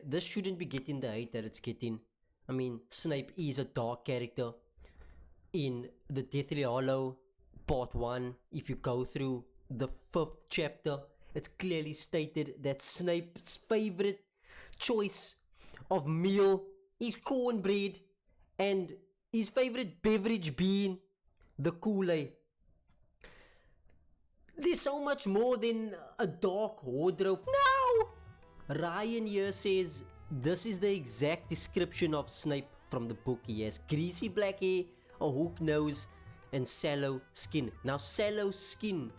this shouldn't be getting the hate that it's getting. I mean, Snape is a dark character. In the Deathly Hollow Part 1, if you go through the 5th chapter, it's clearly stated that Snape's favorite choice of meal is cornbread, and his favorite beverage being the Kool-Aid. There's so much more than a dark wardrobe. No! Ryan here says this is the exact description of Snape from the book. He has greasy black hair, a hook nose, and sallow skin. Now, sallow skin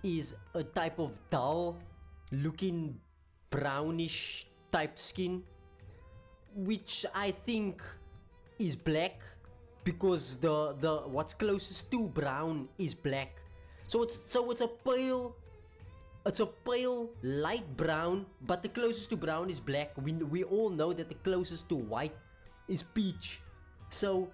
is a type of dull looking brownish type skin, which I think is black, because the what's closest to brown is black. So it's a pale light brown, but the closest to brown is black. We all know that the closest to white is peach. So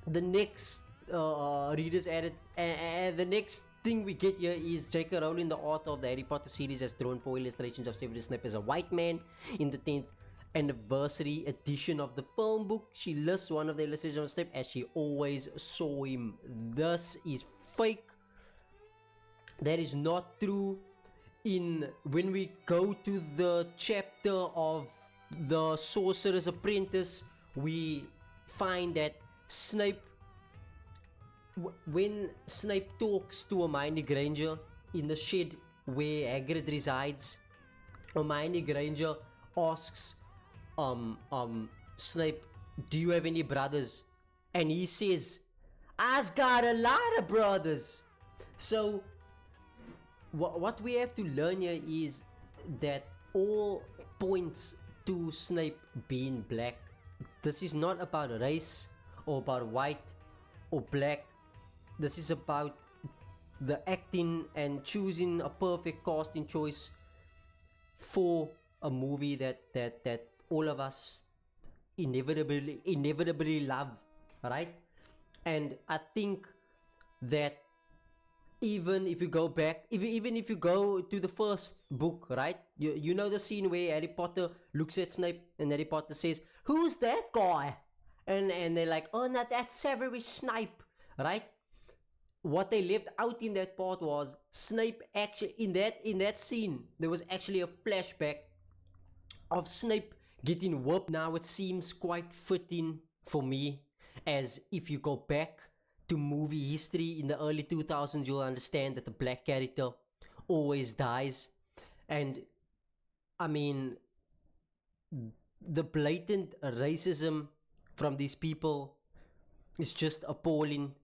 the next readers added, and the next thing we get here is J.K. Rowling, the author of the Harry Potter series, has drawn 4 illustrations of Severus Snape as a white man in the 10th anniversary edition of the film book. She lists one of the illustrations of Snape as she always saw him. This is fake. That is not true. When we go to the chapter of the Sorcerer's Apprentice, we find that Snape, when Snape talks to Hermione Granger in the shed where Hagrid resides, Hermione Granger asks Snape, do you have any brothers? And he says, I've got a lot of brothers. So what we have to learn here is that all points to Snape being black. This is not about race or about white or black. This is about the acting and choosing a perfect casting choice for a movie that all of us inevitably love, right? And I think that even if you go back, even if you go to the first book, right? You know the scene where Harry Potter looks at Snape and Harry Potter says, "Who's that guy?" And they're like, "Oh, no, that's Severus Snape," right? What they left out in that part was Snape actually in that scene. There was actually a flashback of Snape getting whooped. Now it seems quite fitting for me, as if you go back to movie history in the early 2000s, you'll understand that the black character always dies. And I mean, the blatant racism from these people is just appalling.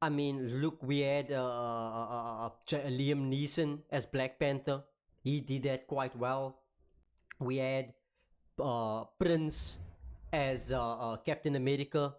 I mean, look, we had Liam Neeson as Black Panther. He did that quite well. We had Prince as Captain America.